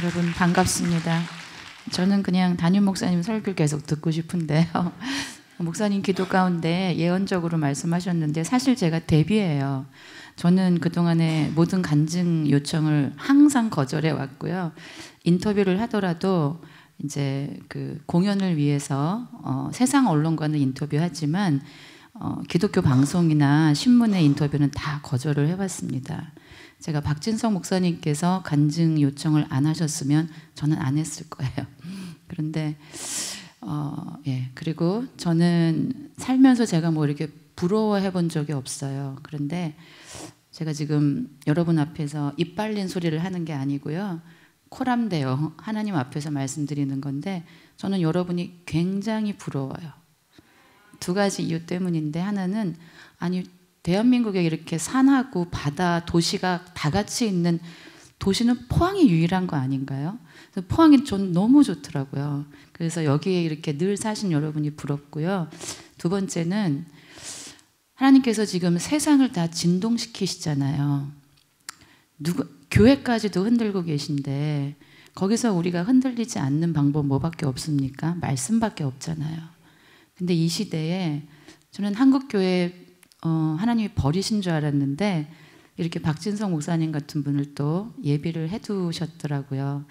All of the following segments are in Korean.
여러분 반갑습니다. 저는 그냥 담임 목사님 설교 계속 듣고 싶은데요. 목사님 기도 가운데 예언적으로 말씀하셨는데 사실 제가 데뷔예요. 저는 그동안에 모든 간증 요청을 항상 거절해 왔고요. 인터뷰를 하더라도 이제 그 공연을 위해서 세상 언론과는 인터뷰하지만 기독교 방송이나 신문의 인터뷰는 다 거절을 해왔습니다. 제가 박진성 목사님께서 간증 요청을 안 하셨으면 저는 안 했을 거예요. 그런데 예, 그리고 저는 살면서 제가 뭐 이렇게 부러워해 본 적이 없어요. 그런데 제가 지금 여러분 앞에서 입 빨린 소리를 하는 게 아니고요. 코람되어 하나님 앞에서 말씀드리는 건데 저는 여러분이 굉장히 부러워요. 두 가지 이유 때문인데 하나는 아니 대한민국에 이렇게 산하고 바다, 도시가 다 같이 있는 도시는 포항이 유일한 거 아닌가요? 그래서 포항이 전 너무 좋더라고요. 그래서 여기에 이렇게 늘 사신 여러분이 부럽고요. 두 번째는 하나님께서 지금 세상을 다 진동시키시잖아요. 교회까지도 흔들고 계신데 거기서 우리가 흔들리지 않는 방법 뭐밖에 없습니까? 말씀밖에 없잖아요. 근데 이 시대에 저는 한국교회 하나님이 버리신 줄 알았는데 이렇게 박진성 목사님 같은 분을 또 예비를 해두셨더라고요.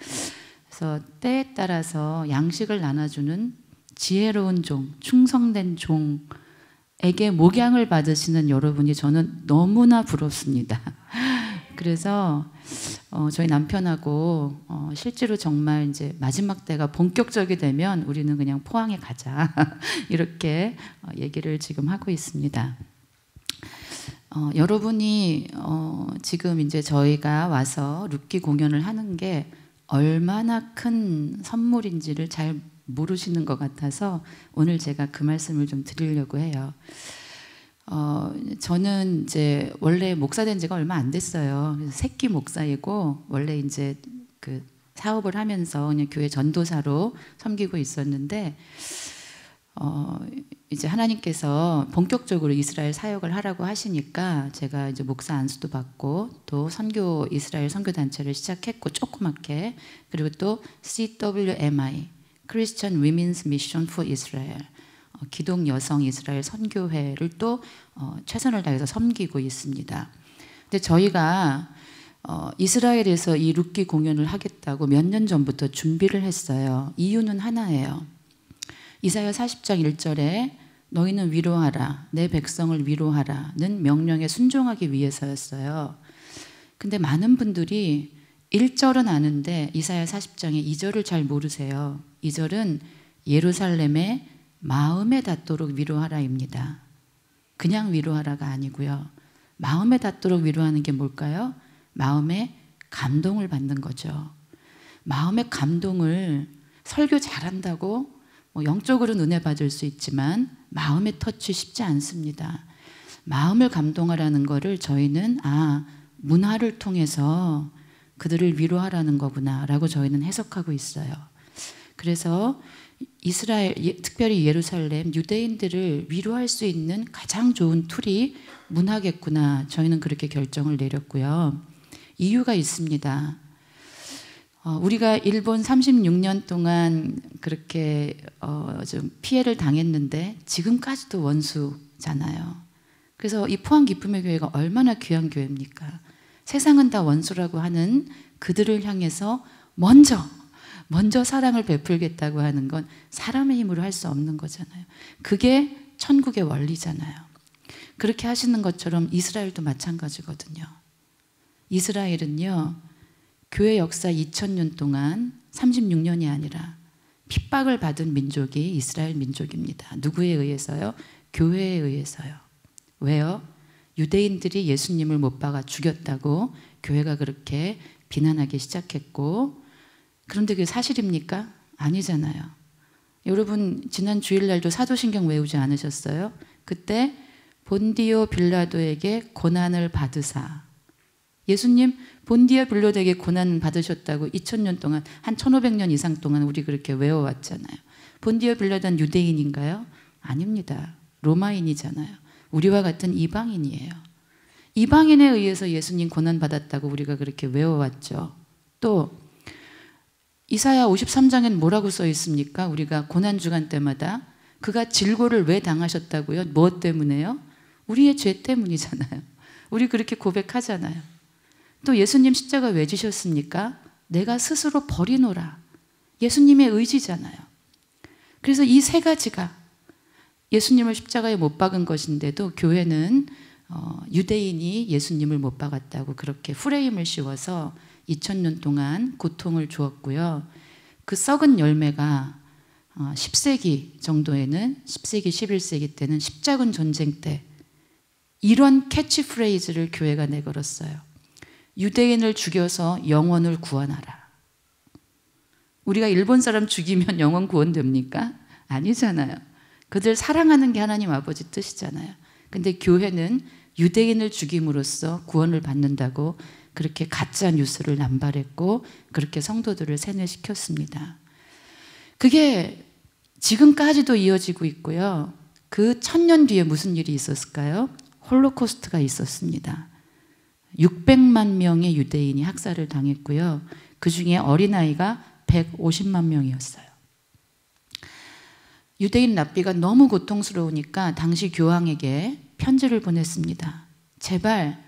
그래서 때에 따라서 양식을 나눠주는 지혜로운 종, 충성된 종에게 목양을 받으시는 여러분이 저는 너무나 부럽습니다. 그래서 저희 남편하고 실제로 정말 이제 마지막 때가 본격적이 되면 우리는 그냥 포항에 가자 이렇게 얘기를 지금 하고 있습니다. 여러분이 지금 이제 저희가 와서 룻기 공연을 하는 게 얼마나 큰 선물인지를 잘 모르시는 것 같아서 오늘 제가 그 말씀을 좀 드리려고 해요. 저는 이제 원래 목사 된 지가 얼마 안 됐어요. 그래서 새끼 목사이고 원래 이제 그 사업을 하면서 그냥 교회 전도사로 섬기고 있었는데 이제 하나님께서 본격적으로 이스라엘 사역을 하라고 하시니까 제가 이제 목사 안수도 받고 또 이스라엘 선교 단체를 시작했고 조그맣게 그리고 또 CWMI Christian Women's Mission for Israel 기독 여성 이스라엘 선교회를 또 최선을 다해서 섬기고 있습니다. 근데 저희가 이스라엘에서 이 룻기 공연을 하겠다고 몇 년 전부터 준비를 했어요. 이유는 하나예요. 이사야 40장 1절에 너희는 위로하라 내 백성을 위로하라는 명령에 순종하기 위해서였어요. 근데 많은 분들이 1절은 아는데 이사야 40장의 2절을 잘 모르세요. 2절은 예루살렘의 마음에 닿도록 위로하라입니다. 그냥 위로하라가 아니고요. 마음에 닿도록 위로하는 게 뭘까요? 마음에 감동을 받는 거죠. 마음의 감동을 설교 잘한다고 뭐 영적으로는 은혜 받을 수 있지만 마음의 터치 쉽지 않습니다. 마음을 감동하라는 거를 저희는 문화를 통해서 그들을 위로하라는 거구나 라고 저희는 해석하고 있어요. 그래서 이스라엘, 특별히 예루살렘, 유대인들을 위로할 수 있는 가장 좋은 툴이 문화겠구나. 저희는 그렇게 결정을 내렸고요. 이유가 있습니다. 우리가 일본 36년 동안 그렇게 좀 피해를 당했는데 지금까지도 원수잖아요. 그래서 이 포항 기쁨의 교회가 얼마나 귀한 교회입니까? 세상은 다 원수라고 하는 그들을 향해서 먼저 사랑을 베풀겠다고 하는 건 사람의 힘으로 할 수 없는 거잖아요. 그게 천국의 원리잖아요. 그렇게 하시는 것처럼 이스라엘도 마찬가지거든요. 이스라엘은요. 교회 역사 2000년 동안 36년이 아니라 핍박을 받은 민족이 이스라엘 민족입니다. 누구에 의해서요? 교회에 의해서요. 왜요? 유대인들이 예수님을 못 박아 죽였다고 교회가 그렇게 비난하기 시작했고 그런데 그게 사실입니까? 아니잖아요. 여러분 지난 주일날도 사도신경 외우지 않으셨어요? 그때 본디오 빌라도에게 고난을 받으사 예수님 본디오 빌라도에게 고난 받으셨다고 2000년 동안 한 1500년 이상 동안 우리 그렇게 외워왔잖아요. 본디오 빌라도는 유대인인가요? 아닙니다. 로마인이잖아요. 우리와 같은 이방인이에요. 이방인에 의해서 예수님 고난 받았다고 우리가 그렇게 외워왔죠. 또 이사야 53장엔 뭐라고 써 있습니까? 우리가 고난주간 때마다 그가 질고를 왜 당하셨다고요? 무엇 때문에요? 우리의 죄 때문이잖아요. 우리 그렇게 고백하잖아요. 또 예수님 십자가 왜 지셨습니까? 내가 스스로 버리노라. 예수님의 의지잖아요. 그래서 이 세 가지가 예수님을 십자가에 못 박은 것인데도 교회는 유대인이 예수님을 못 박았다고 그렇게 프레임을 씌워서 2000년 동안 고통을 주었고요. 그 썩은 열매가 10세기 정도에는 10세기, 11세기 때는 십자군 전쟁 때 이런 캐치프레이즈를 교회가 내걸었어요. 유대인을 죽여서 영혼을 구원하라. 우리가 일본 사람 죽이면 영혼 구원됩니까? 아니잖아요. 그들 사랑하는 게 하나님 아버지 뜻이잖아요. 근데 교회는 유대인을 죽임으로써 구원을 받는다고 그렇게 가짜 뉴스를 남발했고 그렇게 성도들을 세뇌시켰습니다. 그게 지금까지도 이어지고 있고요. 그 1000년 뒤에 무슨 일이 있었을까요? 홀로코스트가 있었습니다. 600만 명의 유대인이 학살을 당했고요. 그 중에 어린아이가 150만 명이었어요. 유대인 랍비가 너무 고통스러우니까 당시 교황에게 편지를 보냈습니다. 제발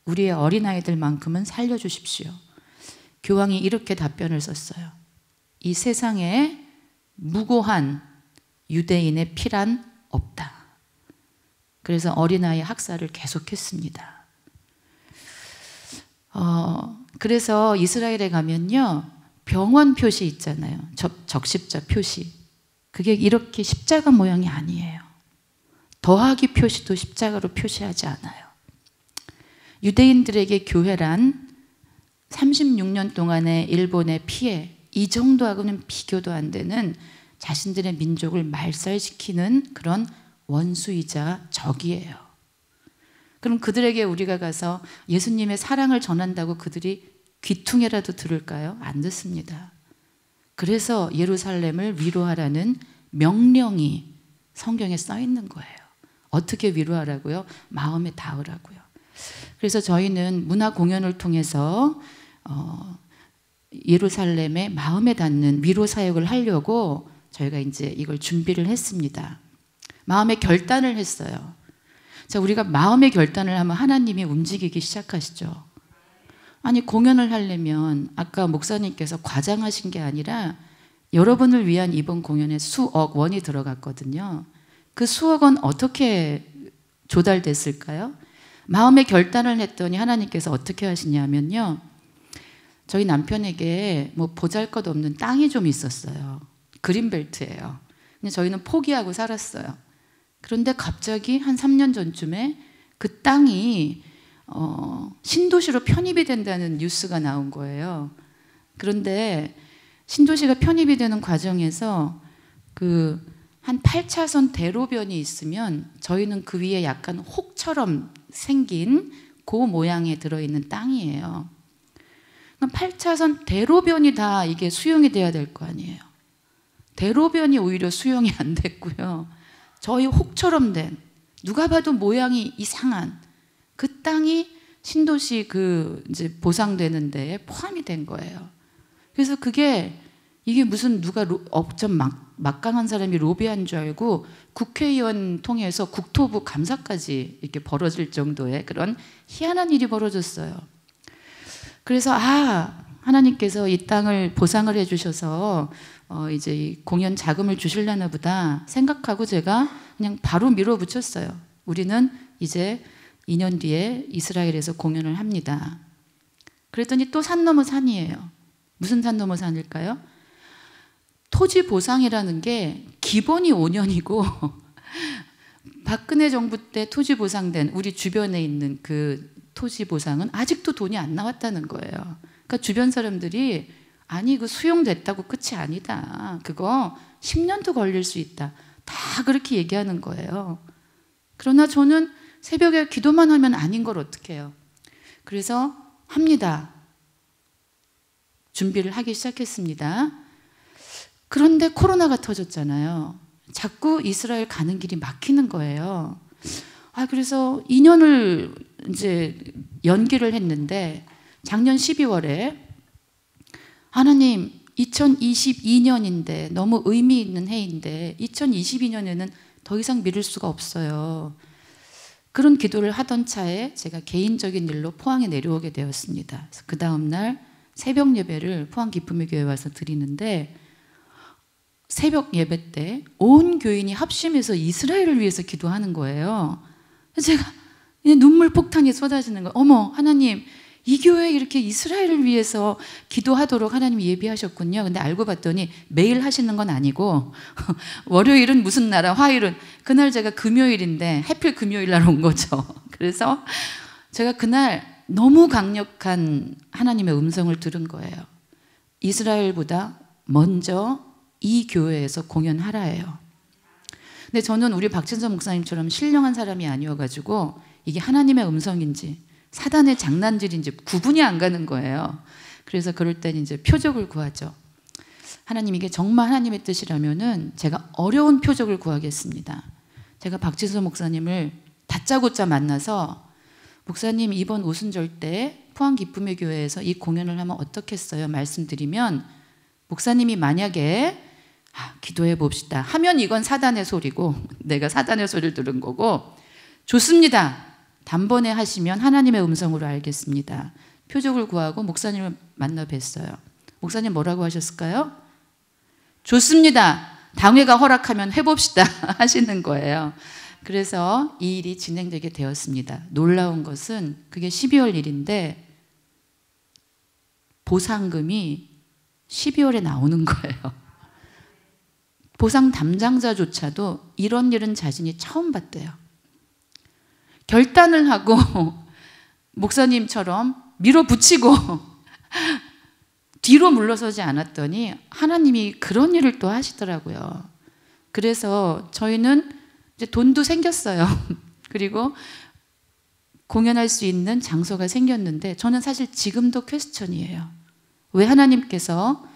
우리의 어린아이들만큼은 살려주십시오. 교황이 이렇게 답변을 썼어요. 이 세상에 무고한 유대인의 피란 없다. 그래서 어린아이 학살을 계속했습니다. 그래서 이스라엘에 가면요, 병원 표시 있잖아요. 적십자 표시. 그게 이렇게 십자가 모양이 아니에요. 더하기 표시도 십자가로 표시하지 않아요. 유대인들에게 교회란 36년 동안의 일본의 피해, 이 정도하고는 비교도 안 되는 자신들의 민족을 말살시키는 그런 원수이자 적이에요. 그럼 그들에게 우리가 가서 예수님의 사랑을 전한다고 그들이 귀퉁이라도 들을까요? 안 듣습니다. 그래서 예루살렘을 위로하라는 명령이 성경에 써 있는 거예요. 어떻게 위로하라고요? 마음에 닿으라고요. 그래서 저희는 문화 공연을 통해서 예루살렘의 마음에 닿는 위로 사역을 하려고 저희가 이제 이걸 준비를 했습니다. 마음의 결단을 했어요. 자, 우리가 마음의 결단을 하면 하나님이 움직이기 시작하시죠. 아니, 공연을 하려면 아까 목사님께서 과장하신 게 아니라 여러분을 위한 이번 공연에 수억 원이 들어갔거든요. 그 수억 원 어떻게 조달됐을까요? 마음의 결단을 했더니 하나님께서 어떻게 하시냐면요, 저희 남편에게 뭐 보잘것없는 땅이 좀 있었어요. 그린벨트예요. 근데 저희는 포기하고 살았어요. 그런데 갑자기 한 3년 전쯤에 그 땅이 신도시로 편입이 된다는 뉴스가 나온 거예요. 그런데 신도시가 편입이 되는 과정에서 그 한 8차선 대로변이 있으면 저희는 그 위에 약간 혹처럼 생긴 그 모양에 들어있는 땅이에요. 8차선 대로변이 다 이게 수용이 돼야 될 거 아니에요. 대로변이 오히려 수용이 안 됐고요. 저희 혹처럼 된, 누가 봐도 모양이 이상한 그 땅이 신도시 그 이제 보상되는 데에 포함이 된 거예요. 그래서 이게 무슨 누가 업점 막강한 사람이 로비한 줄 알고 국회의원 통해서 국토부 감사까지 이렇게 벌어질 정도의 그런 희한한 일이 벌어졌어요. 그래서 하나님께서 이 땅을 보상을 해주셔서 이제 이 공연 자금을 주실려나 보다 생각하고 제가 그냥 바로 밀어붙였어요. 우리는 이제 2년 뒤에 이스라엘에서 공연을 합니다. 그랬더니 또 산 넘어 산이에요. 무슨 산 넘어 산일까요? 토지 보상이라는 게 기본이 5년이고 박근혜 정부 때 토지 보상된 우리 주변에 있는 그 토지 보상은 아직도 돈이 안 나왔다는 거예요. 그러니까 주변 사람들이 아니 그 수용됐다고 끝이 아니다. 그거 10년도 걸릴 수 있다. 다 그렇게 얘기하는 거예요. 그러나 저는 새벽에 기도만 하면 아닌 걸 어떻게 해요. 그래서 합니다. 준비를 하기 시작했습니다. 그런데 코로나가 터졌잖아요. 자꾸 이스라엘 가는 길이 막히는 거예요. 그래서 2년을 이제 연기를 했는데 작년 12월에 하나님 2022년인데 너무 의미 있는 해인데 2022년에는 더 이상 미룰 수가 없어요. 그런 기도를 하던 차에 제가 개인적인 일로 포항에 내려오게 되었습니다. 그 다음날 새벽 예배를 포항 기쁨의 교회에 와서 드리는데 새벽 예배 때 온 교인이 합심해서 이스라엘을 위해서 기도하는 거예요. 제가 눈물 폭탄이 쏟아지는 거예요. 어머, 하나님, 이 교회에 이렇게 이스라엘을 위해서 기도하도록 하나님이 예비하셨군요. 근데 알고 봤더니 매일 하시는 건 아니고 월요일은 무슨 날아, 화요일은 그날 제가 금요일인데 하필 금요일 날 온 거죠. 그래서 제가 그날 너무 강력한 하나님의 음성을 들은 거예요. 이스라엘보다 먼저 이 교회에서 공연하라예요. 근데 저는 우리 박진선 목사님처럼 신령한 사람이 아니어가지고 이게 하나님의 음성인지 사단의 장난질인지 구분이 안 가는 거예요. 그래서 그럴 땐 이제 표적을 구하죠. 하나님, 이게 정말 하나님의 뜻이라면은 제가 어려운 표적을 구하겠습니다. 제가 박진선 목사님을 다짜고짜 만나서 목사님, 이번 오순절 때 포항 기쁨의 교회에서 이 공연을 하면 어떻겠어요? 말씀드리면 목사님이 만약에 기도해 봅시다 하면 이건 사단의 소리고 내가 사단의 소리를 들은 거고, 좋습니다, 단번에 하시면 하나님의 음성으로 알겠습니다. 표적을 구하고 목사님을 만나 뵀어요. 목사님 뭐라고 하셨을까요? 좋습니다, 당회가 허락하면 해봅시다 하시는 거예요. 그래서 이 일이 진행되게 되었습니다. 놀라운 것은 그게 12월 일인데 보상금이 12월에 나오는 거예요. 보상 담당자조차도 이런 일은 자신이 처음 봤대요. 결단을 하고 목사님처럼 밀어붙이고 뒤로 물러서지 않았더니 하나님이 그런 일을 또 하시더라고요. 그래서 저희는 이제 돈도 생겼어요. 그리고 공연할 수 있는 장소가 생겼는데 저는 사실 지금도 퀘스천이에요. 왜 하나님께서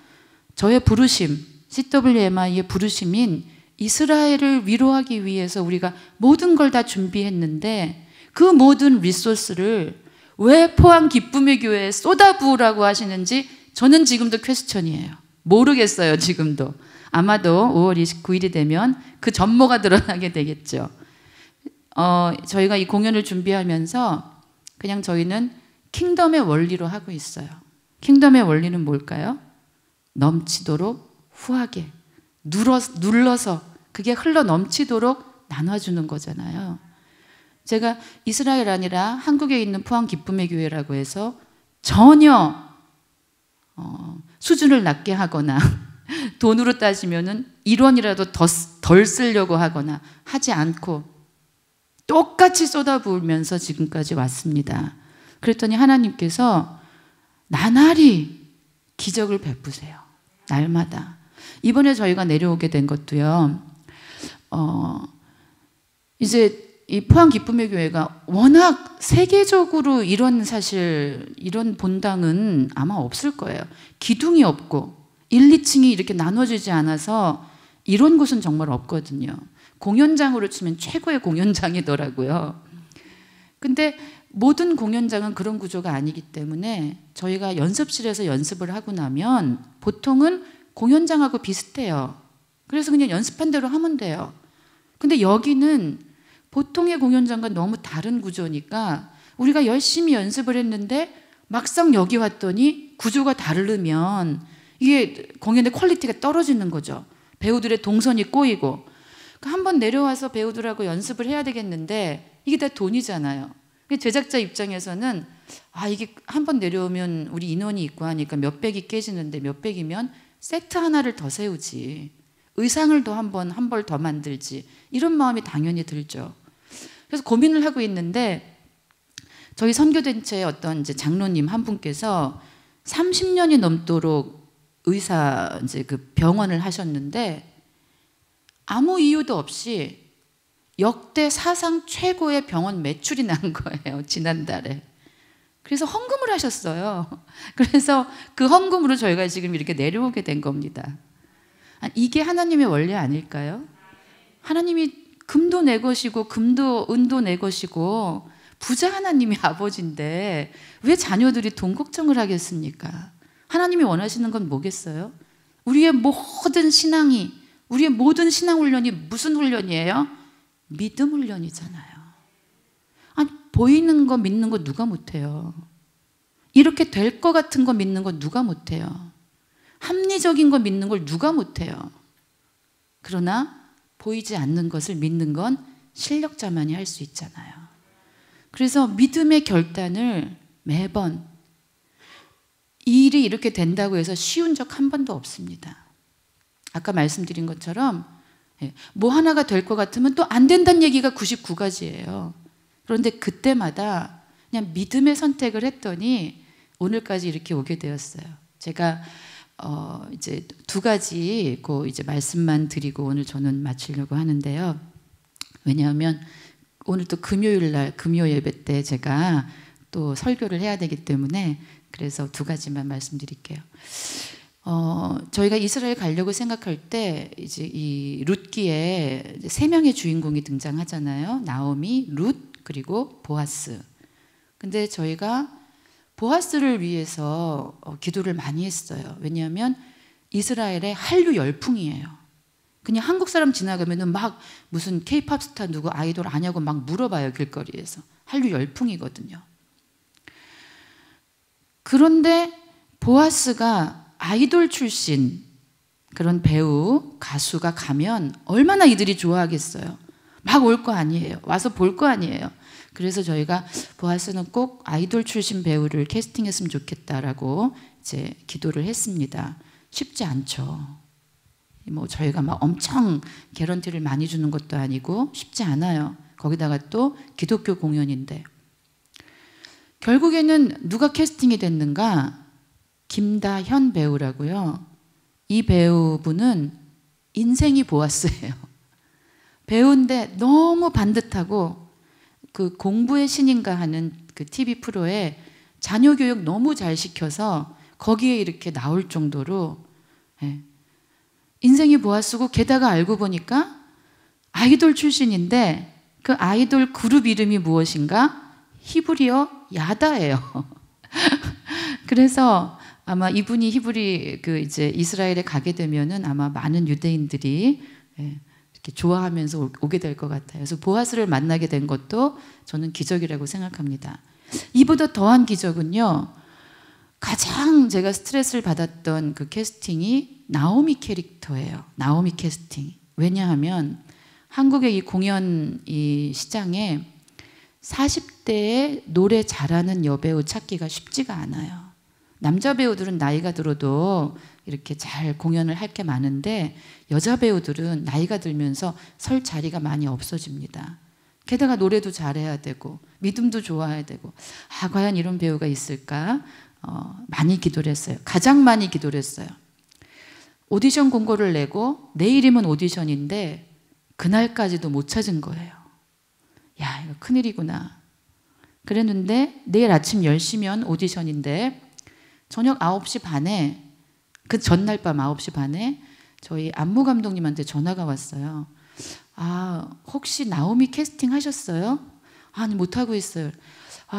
저의 부르심, CWMI의 부르심인 이스라엘을 위로하기 위해서 우리가 모든 걸 다 준비했는데 그 모든 리소스를 왜 포항 기쁨의 교회에 쏟아부으라고 하시는지 저는 지금도 퀘스천이에요. 모르겠어요, 지금도. 아마도 5월 29일이 되면 그 전모가 드러나게 되겠죠. 저희가 이 공연을 준비하면서 그냥 저희는 킹덤의 원리로 하고 있어요. 킹덤의 원리는 뭘까요? 넘치도록 후하게 눌러서 그게 흘러 넘치도록 나눠주는 거잖아요. 제가 이스라엘 아니라 한국에 있는 포항 기쁨의 교회라고 해서 전혀 수준을 낮게 하거나 돈으로 따지면은 1원이라도 덜 쓰려고 하거나 하지 않고 똑같이 쏟아부으면서 지금까지 왔습니다. 그랬더니 하나님께서 나날이 기적을 베푸세요. 날마다. 이번에 저희가 내려오게 된 것도요. 이제 이 포항 기쁨의 교회가 워낙 세계적으로 이런 본당은 아마 없을 거예요. 기둥이 없고 1, 2층이 이렇게 나눠지지 않아서 이런 곳은 정말 없거든요. 공연장으로 치면 최고의 공연장이더라고요. 근데 모든 공연장은 그런 구조가 아니기 때문에 저희가 연습실에서 연습을 하고 나면 보통은 공연장하고 비슷해요. 그래서 그냥 연습한 대로 하면 돼요. 근데 여기는 보통의 공연장과 너무 다른 구조니까 우리가 열심히 연습을 했는데 막상 여기 왔더니 구조가 다르면 이게 공연의 퀄리티가 떨어지는 거죠. 배우들의 동선이 꼬이고. 그러니까 한번 내려와서 배우들하고 연습을 해야 되겠는데 이게 다 돈이잖아요. 제작자 입장에서는 이게 한번 내려오면 우리 인원이 있고 하니까 몇백이 깨지는데 몇백이면 세트 하나를 더 세우지, 의상을 더 한 벌 더 만들지, 이런 마음이 당연히 들죠. 그래서 고민을 하고 있는데 저희 선교단체의 어떤 이제 장로님 한 분께서 30년이 넘도록 의사 이제 그 병원을 하셨는데 아무 이유도 없이 역대 사상 최고의 병원 매출이 난 거예요, 지난달에. 그래서 헌금을 하셨어요. 그래서 그 헌금으로 저희가 지금 이렇게 내려오게 된 겁니다. 이게 하나님의 원리 아닐까요? 하나님이 금도 내 것이고 은도 내 것이고 부자 하나님이 아버지인데 왜 자녀들이 돈 걱정을 하겠습니까? 하나님이 원하시는 건 뭐겠어요? 우리의 모든 신앙이, 우리의 모든 신앙 훈련이 무슨 훈련이에요? 믿음 훈련이잖아요. 아니, 보이는 거 믿는 거 누가 못해요? 이렇게 될 것 같은 거 믿는 거 누가 못해요? 합리적인 거 믿는 걸 누가 못해요? 그러나 보이지 않는 것을 믿는 건 실력자만이 할 수 있잖아요. 그래서 믿음의 결단을 매번, 이 일이 이렇게 된다고 해서 쉬운 적 한 번도 없습니다. 아까 말씀드린 것처럼 뭐 하나가 될 것 같으면 또 안 된다는 얘기가 99가지예요. 그런데 그때마다 그냥 믿음의 선택을 했더니 오늘까지 이렇게 오게 되었어요. 제가 이제 2가지 이제 말씀만 드리고 오늘 저는 마치려고 하는데요. 왜냐하면 오늘 또 금요일 날 금요 예배 때 제가 또 설교를 해야 되기 때문에 그래서 2가지만 말씀드릴게요. 저희가 이스라엘 가려고 생각할 때 이제 이 룻기에 3명의 주인공이 등장하잖아요. 나오미, 룻, 그리고 보아스. 근데 저희가 보아스를 위해서 기도를 많이 했어요. 왜냐하면 이스라엘의 한류 열풍이에요. 그냥 한국 사람 지나가면은 막 무슨 케이팝 스타 누구 아이돌 아냐고 막 물어봐요, 길거리에서. 한류 열풍이거든요. 그런데 보아스가 아이돌 출신 그런 배우, 가수가 가면 얼마나 이들이 좋아하겠어요. 막 올 거 아니에요. 와서 볼 거 아니에요. 그래서 저희가 보아스는 꼭 아이돌 출신 배우를 캐스팅했으면 좋겠다라고 이제 기도를 했습니다. 쉽지 않죠. 뭐 저희가 막 엄청 개런티를 많이 주는 것도 아니고 쉽지 않아요. 거기다가 또 기독교 공연인데. 결국에는 누가 캐스팅이 됐는가? 김다현 배우라고요. 이 배우분은 인생이 보아스예요. 배우인데 너무 반듯하고 그 공부의 신인가 하는 그 TV 프로에 자녀 교육 너무 잘 시켜서 거기에 이렇게 나올 정도로 인생이 보아스고 게다가 알고 보니까 아이돌 출신인데 그 아이돌 그룹 이름이 무엇인가? 히브리어 야다예요. 그래서 아마 이분이 히브리 이제 이스라엘에 가게 되면은 아마 많은 유대인들이 이렇게 좋아하면서 오게 될 것 같아요. 그래서 보아스를 만나게 된 것도 저는 기적이라고 생각합니다. 이보다 더한 기적은요. 가장 제가 스트레스를 받았던 그 캐스팅이 나오미 캐릭터예요. 나오미 캐스팅. 왜냐하면 한국의 이 공연 이 시장에 40대에 노래 잘하는 여배우 찾기가 쉽지가 않아요. 남자 배우들은 나이가 들어도 이렇게 잘 공연을 할 게 많은데 여자 배우들은 나이가 들면서 설 자리가 많이 없어집니다. 게다가 노래도 잘해야 되고 믿음도 좋아야 되고 과연 이런 배우가 있을까? 많이 기도를 했어요. 가장 많이 기도를 했어요. 오디션 공고를 내고 내일이면 오디션인데 그날까지도 못 찾은 거예요. 야, 이거 큰일이구나. 그랬는데 내일 아침 10시면 오디션인데 저녁 9시 반에 그 전날 밤 9시 반에 저희 안무 감독님한테 전화가 왔어요. 혹시 나오미 캐스팅 하셨어요? 아니, 못하고 있어요.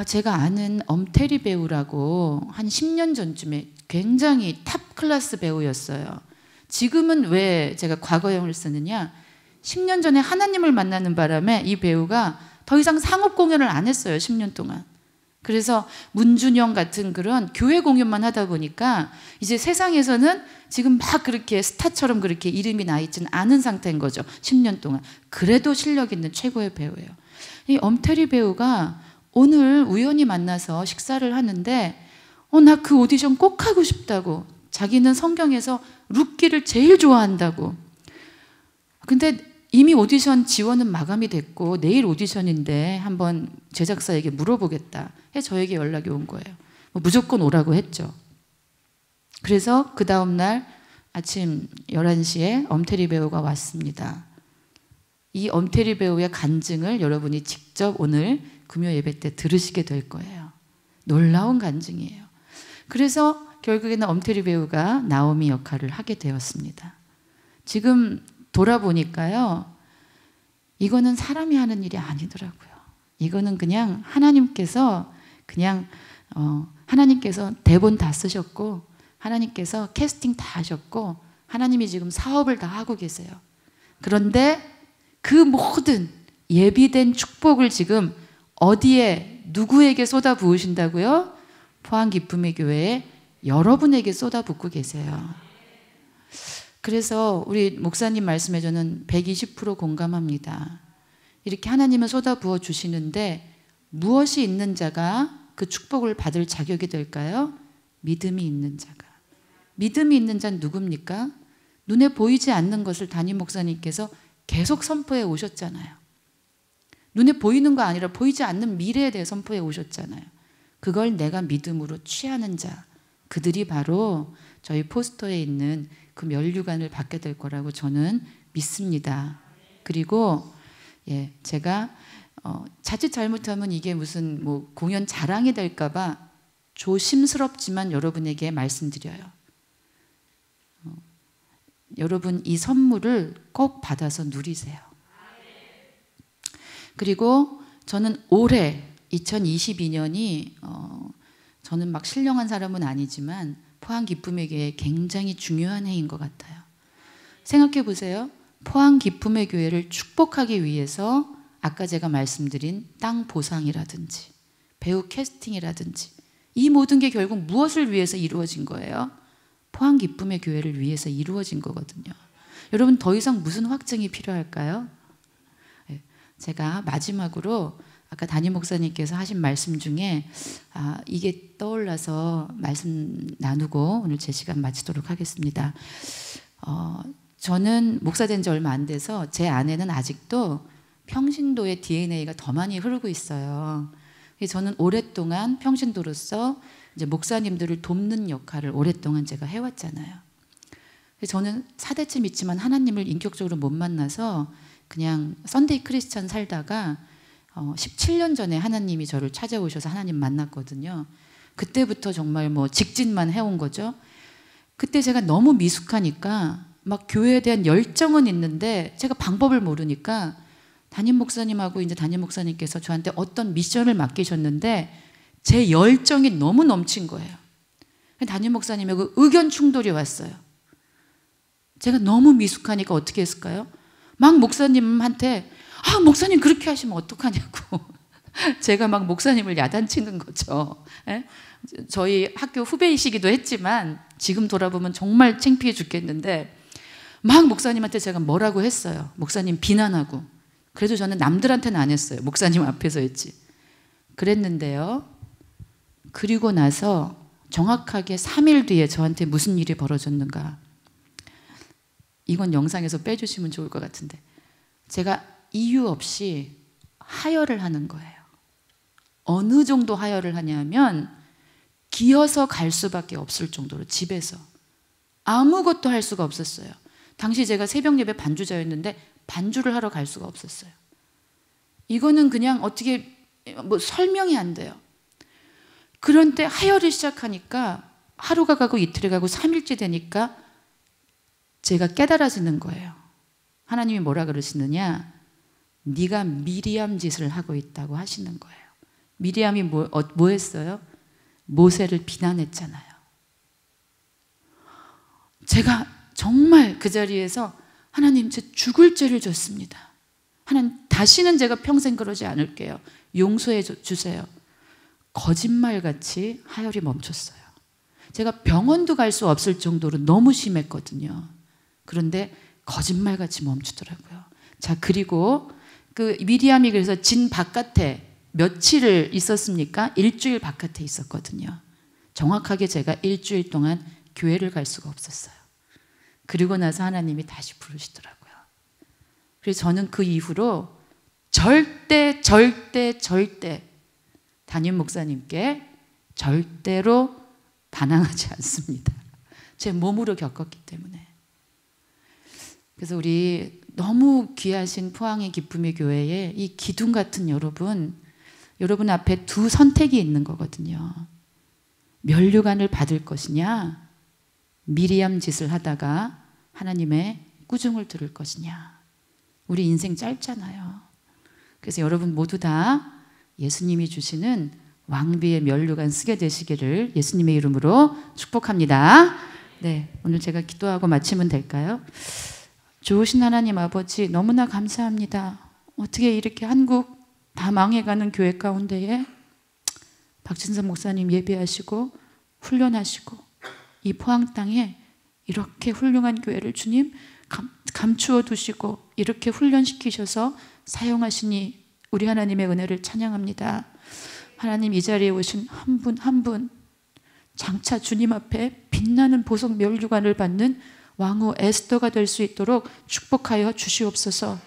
제가 아는 엄태리 배우라고 한 10년 전쯤에 굉장히 탑 클래스 배우였어요. 지금은 왜 제가 과거형을 쓰느냐? 10년 전에 하나님을 만나는 바람에 이 배우가 더 이상 상업 공연을 안 했어요. 10년 동안. 그래서 문준영 같은 그런 교회 공연만 하다 보니까 이제 세상에서는 지금 막 그렇게 스타처럼 그렇게 이름이 나 있지는 않은 상태인 거죠. 10년 동안. 그래도 실력 있는 최고의 배우예요. 이 엄태리 배우가 오늘 우연히 만나서 식사를 하는데 나 그 오디션 꼭 하고 싶다고. 자기는 성경에서 룻기를 제일 좋아한다고. 근데 이미 오디션 지원은 마감이 됐고 내일 오디션인데 한번 제작사에게 물어보겠다 해 저에게 연락이 온 거예요. 무조건 오라고 했죠. 그래서 그 다음날 아침 11시에 엄태리 배우가 왔습니다. 이 엄태리 배우의 간증을 여러분이 직접 오늘 금요 예배 때 들으시게 될 거예요. 놀라운 간증이에요. 그래서 결국에는 엄태리 배우가 나오미 역할을 하게 되었습니다. 지금 돌아보니까요. 이거는 사람이 하는 일이 아니더라고요. 이거는 그냥 하나님께서 하나님께서 대본 다 쓰셨고 하나님께서 캐스팅 다 하셨고 하나님이 지금 사업을 다 하고 계세요. 그런데 그 모든 예비된 축복을 지금 어디에 누구에게 쏟아 부으신다고요? 포항 기쁨의 교회에 여러분에게 쏟아 붓고 계세요. 그래서 우리 목사님 말씀에 저는 120% 공감합니다. 이렇게 하나님은 쏟아 부어 주시는데 무엇이 있는 자가 그 축복을 받을 자격이 될까요? 믿음이 있는 자가. 믿음이 있는 자는 누굽니까? 눈에 보이지 않는 것을 담임 목사님께서 계속 선포해 오셨잖아요. 눈에 보이는 거 아니라 보이지 않는 미래에 대해 선포해 오셨잖아요. 그걸 내가 믿음으로 취하는 자, 그들이 바로 저희 포스터에 있는 그 면류관을 받게 될 거라고 저는 믿습니다. 그리고 제가 자칫 잘못하면 이게 무슨 뭐 공연 자랑이 될까 봐 조심스럽지만 여러분에게 말씀드려요. 여러분 이 선물을 꼭 받아서 누리세요. 그리고 저는 올해 2022년이 저는 막 신령한 사람은 아니지만 포항 기쁨의 교회에 굉장히 중요한 해인 것 같아요. 생각해 보세요. 포항 기쁨의 교회를 축복하기 위해서 아까 제가 말씀드린 땅 보상이라든지 배우 캐스팅이라든지 이 모든 게 결국 무엇을 위해서 이루어진 거예요? 포항 기쁨의 교회를 위해서 이루어진 거거든요. 여러분 더 이상 무슨 확증이 필요할까요? 제가 마지막으로 아까 담임 목사님께서 하신 말씀 중에 이게 떠올라서 말씀 나누고 오늘 제 시간 마치도록 하겠습니다. 저는 목사 된 지 얼마 안 돼서 제 안에는 아직도 평신도의 DNA가 더 많이 흐르고 있어요. 저는 오랫동안 평신도로서 이제 목사님들을 돕는 역할을 오랫동안 제가 해왔잖아요. 저는 사대체 믿지만 하나님을 인격적으로 못 만나서 그냥 썬데이 크리스천 살다가 17년 전에 하나님이 저를 찾아오셔서 하나님 만났거든요. 그때부터 정말 뭐 직진만 해온 거죠. 그때 제가 너무 미숙하니까 막 교회에 대한 열정은 있는데 제가 방법을 모르니까 담임 목사님하고 이제 담임 목사님께서 저한테 어떤 미션을 맡기셨는데 제 열정이 너무 넘친 거예요. 담임 목사님하고 의견 충돌이 왔어요. 제가 너무 미숙하니까 어떻게 했을까요? 막 목사님한테 목사님 그렇게 하시면 어떡하냐고 제가 막 목사님을 야단치는 거죠. 저희 학교 후배이시기도 했지만 지금 돌아보면 정말 창피해 죽겠는데 막 목사님한테 제가 뭐라고 했어요. 목사님 비난하고. 그래도 저는 남들한테는 안 했어요. 목사님 앞에서 했지. 그랬는데요. 그리고 나서 정확하게 3일 뒤에 저한테 무슨 일이 벌어졌는가. 이건 영상에서 빼주시면 좋을 것 같은데 제가 이유 없이 하혈을 하는 거예요. 어느 정도 하혈을 하냐면 기어서 갈 수밖에 없을 정도로 집에서 아무것도 할 수가 없었어요. 당시 제가 새벽 예배 반주자였는데 반주를 하러 갈 수가 없었어요. 이거는 그냥 어떻게 뭐 설명이 안 돼요. 그런데 하혈을 시작하니까 하루가 가고 이틀이 가고 3일째 되니까 제가 깨달아지는 거예요. 하나님이 뭐라 그러시느냐? 네가 미리암 짓을 하고 있다고 하시는 거예요. 미리암이 뭐 했어요? 모세를 비난했잖아요. 제가 정말 그 자리에서 하나님 제 죽을 죄를 졌습니다. 하나님 다시는 제가 평생 그러지 않을게요. 용서해 주세요. 거짓말같이 하혈이 멈췄어요. 제가 병원도 갈 수 없을 정도로 너무 심했거든요. 그런데 거짓말같이 멈추더라고요. 자, 그리고 그 미리암이 그래서 진 바깥에 며칠을 있었습니까? 일주일 바깥에 있었거든요. 정확하게 제가 일주일 동안 교회를 갈 수가 없었어요. 그리고 나서 하나님이 다시 부르시더라고요. 그래서 저는 그 이후로 절대 담임 목사님께 절대로 반항하지 않습니다. 제 몸으로 겪었기 때문에. 그래서 우리 너무 귀하신 포항의 기쁨의 교회에 이 기둥 같은 여러분 앞에 두 선택이 있는 거거든요. 면류관을 받을 것이냐, 미리암 짓을 하다가 하나님의 꾸중을 들을 것이냐. 우리 인생 짧잖아요. 그래서 여러분 모두 다 예수님이 주시는 왕비의 면류관 쓰게 되시기를 예수님의 이름으로 축복합니다. 네, 오늘 제가 기도하고 마치면 될까요? 좋으신 하나님 아버지, 너무나 감사합니다. 어떻게 이렇게 한국 다 망해가는 교회 가운데에 박진선 목사님 예배하시고 훈련하시고 이 포항 땅에 이렇게 훌륭한 교회를 주님 감추어 두시고 이렇게 훈련시키셔서 사용하시니 우리 하나님의 은혜를 찬양합니다. 하나님, 이 자리에 오신 한 분 한 분 장차 주님 앞에 빛나는 보석 면류관을 받는 왕후 에스더가 될 수 있도록 축복하여 주시옵소서.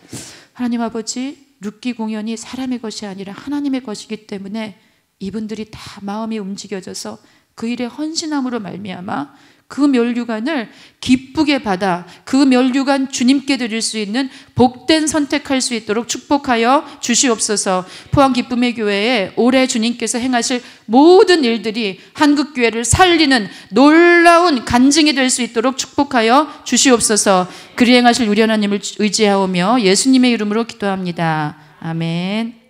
하나님 아버지, 룻기 공연이 사람의 것이 아니라 하나님의 것이기 때문에 이분들이 다 마음이 움직여져서 그 일에 헌신함으로 말미암아 그 면류관을 기쁘게 받아 그 면류관 주님께 드릴 수 있는 복된 선택할 수 있도록 축복하여 주시옵소서. 포항 기쁨의 교회에 올해 주님께서 행하실 모든 일들이 한국교회를 살리는 놀라운 간증이 될 수 있도록 축복하여 주시옵소서. 그리 행하실 우리 하나님을 의지하오며 예수님의 이름으로 기도합니다. 아멘.